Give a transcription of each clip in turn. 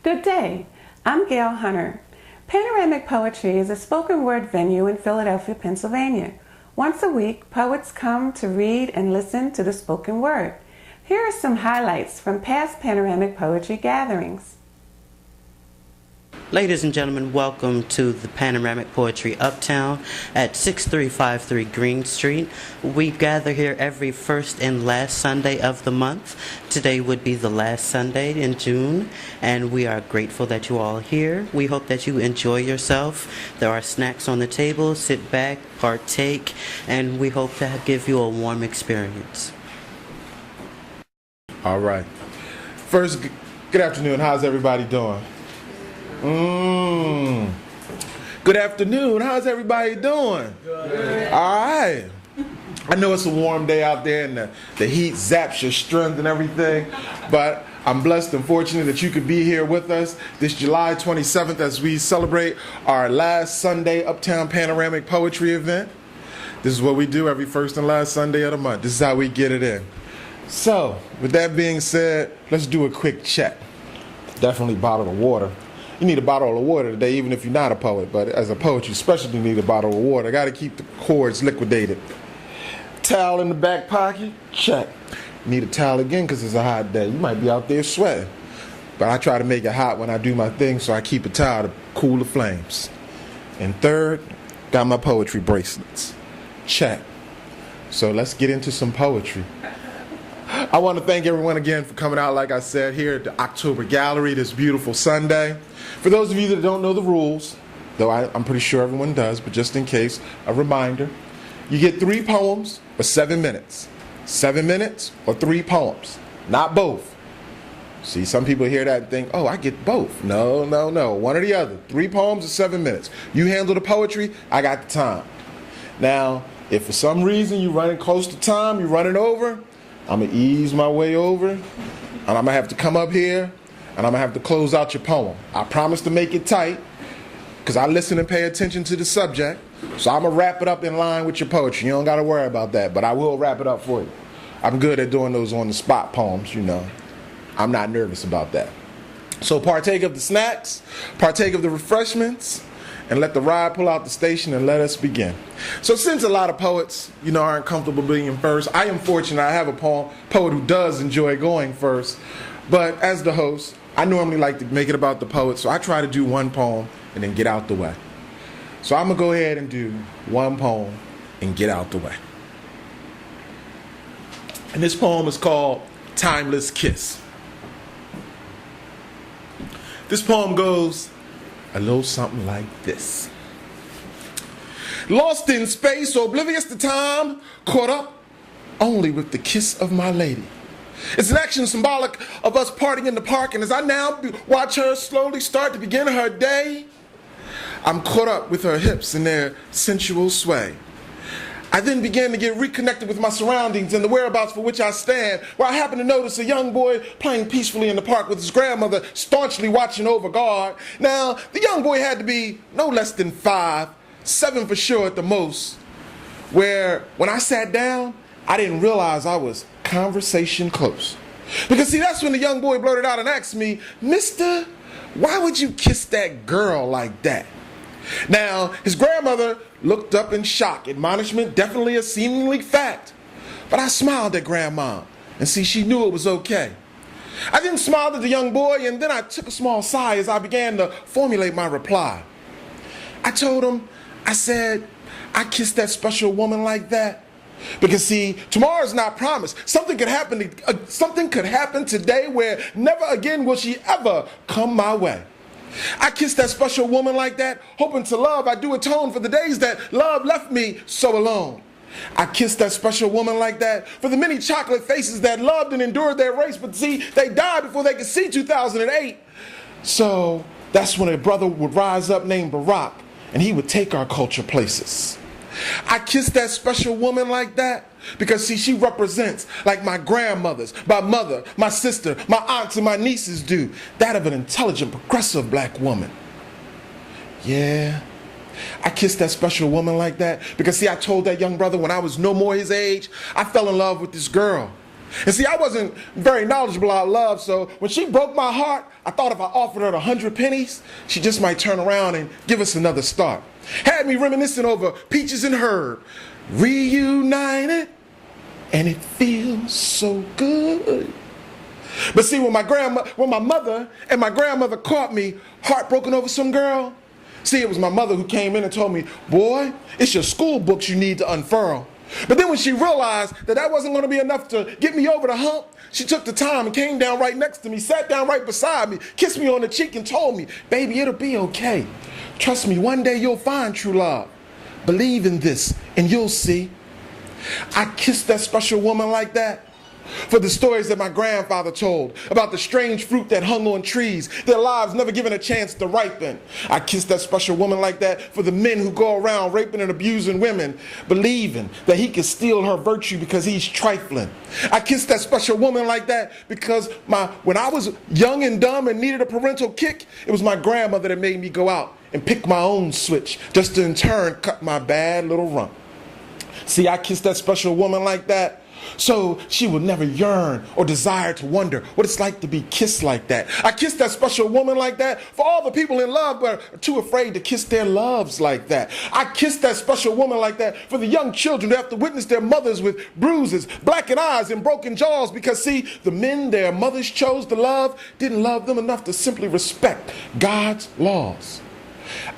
Good day. I'm Gail Hunter. Panoramic Poetry is a spoken word venue in Philadelphia, Pennsylvania. Once a week, poets come to read and listen to the spoken word. Here are some highlights from past Panoramic Poetry gatherings. Ladies and gentlemen, welcome to the Panoramic Poetry Uptown at 6353 Green Street. We gather here every first and last Sunday of the month. Today would be the last Sunday in June, and we are grateful that you all are here. We hope that you enjoy yourself. There are snacks on the table. Sit back, partake, and we hope to give you a warm experience. All right. First, good afternoon. How's everybody doing? Good afternoon. How's everybody doing? Good. All right. I know it's a warm day out there and the heat zaps your strength and everything, but I'm blessed and fortunate that you could be here with us this July 27th as we celebrate our last Sunday Uptown Panoramic Poetry event. This is what we do every first and last Sunday of the month. This is how we get it in. So, with that being said, let's do a quick check. Definitely bottle of water. You need a bottle of water today, even if you're not a poet. But as a poet, you especially need a bottle of water. I got to keep the cords liquidated. Towel in the back pocket? Check. Need a towel again because it's a hot day. You might be out there sweating. But I try to make it hot when I do my thing, so I keep a towel to cool the flames. And third, got my poetry bracelets. Check. So let's get into some poetry. I want to thank everyone again for coming out, like I said, here at the October Gallery this beautiful Sunday. For those of you that don't know the rules, though I'm pretty sure everyone does, but just in case, a reminder, you get 3 poems for 7 minutes. 7 minutes or 3 poems, not both. See, some people hear that and think, oh, I get both. No, one or the other. 3 poems or 7 minutes. You handle the poetry, I got the time. Now, if for some reason you're running close to time, you're running over, I'm going to ease my way over, and I'm going to have to come up here, and I'm going to have to close out your poem. I promise to make it tight, because I listen and pay attention to the subject, so I'm going to wrap it up in line with your poetry. You don't got to worry about that, but I will wrap it up for you. I'm good at doing those on-the-spot poems, you know. I'm not nervous about that. So partake of the snacks, partake of the refreshments, and let the ride pull out the station and let us begin. So since a lot of poets, aren't comfortable being first, I am fortunate I have a poet who does enjoy going first. But as the host, I normally like to make it about the poet, so I try to do 1 poem and then get out the way. So I'm going to go ahead and do 1 poem and get out the way. And this poem is called Timeless Kiss. This poem goes a little something like this. Lost in space, oblivious to time, caught up only with the kiss of my lady. It's an action symbolic of us partying in the park, and as I now watch her slowly start to begin her day, I'm caught up with her hips and their sensual sway. I then began to get reconnected with my surroundings and the whereabouts for which I stand, where I happen to notice a young boy playing peacefully in the park with his grandmother staunchly watching over guard. Now, the young boy had to be no less than 5, 7 for sure at the most, where when I sat down, I didn't realize I was conversation close. Because see, that's when the young boy blurted out and asked me, "Mister, why would you kiss that girl like that?" Now, his grandmother looked up in shock. Admonishment, definitely a seemingly fact. But I smiled at Grandma, and see, she knew it was okay. I then smiled at the young boy, and then I took a small sigh as I began to formulate my reply. I told him, I said, I kissed that special woman like that. Because see, tomorrow's not promised. Something could happen today where never again will she ever come my way. I kissed that special woman like that, hoping to love I do atone for the days that love left me so alone. I kissed that special woman like that for the many chocolate faces that loved and endured their race, but see, they died before they could see 2008. So that's when a brother would rise up named Barack, and he would take our culture places. I kissed that special woman like that because see, she represents, like my grandmothers, my mother, my sister, my aunts, and my nieces do, that of an intelligent, progressive black woman. Yeah, I kissed that special woman like that because see, I told that young brother when I was no more his age, I fell in love with this girl. And see, I wasn't very knowledgeable about love, so when she broke my heart, I thought if I offered her 100 pennies, she just might turn around and give us another start. Had me reminiscing over Peaches and Herb. Reunited, and it feels so good. But see, when my mother and my grandmother caught me heartbroken over some girl, see, it was my mother who came in and told me, boy, it's your school books you need to unfurl. But then when she realized that that wasn't going to be enough to get me over the hump, she took the time and came down right next to me, sat down right beside me, kissed me on the cheek and told me, baby, it'll be okay. Trust me, one day you'll find true love. Believe in this and you'll see. I kissed that special woman like that for the stories that my grandfather told about the strange fruit that hung on trees, their lives never given a chance to ripen. I kissed that special woman like that for the men who go around raping and abusing women, believing that he could steal her virtue because he's trifling. I kissed that special woman like that because when I was young and dumb and needed a parental kick, it was my grandmother that made me go out and pick my own switch just to in turn cut my bad little rump. See, I kissed that special woman like that so she would never yearn or desire to wonder what it's like to be kissed like that. I kissed that special woman like that for all the people in love but are too afraid to kiss their loves like that. I kissed that special woman like that for the young children who have to witness their mothers with bruises, blackened eyes, and broken jaws because, see, the men their mothers chose to love didn't love them enough to simply respect God's laws.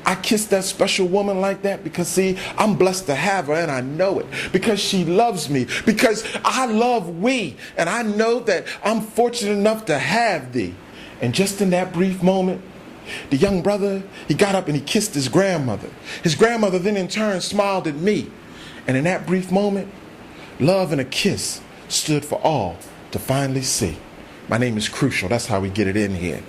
I kissed that special woman like that because, see, I'm blessed to have her and I know it. Because she loves me. Because I love we. And I know that I'm fortunate enough to have thee. And just in that brief moment, the young brother, he got up and he kissed his grandmother. His grandmother then in turn smiled at me. And in that brief moment, love and a kiss stood for all to finally see. My name is Crucial. That's how we get it in here.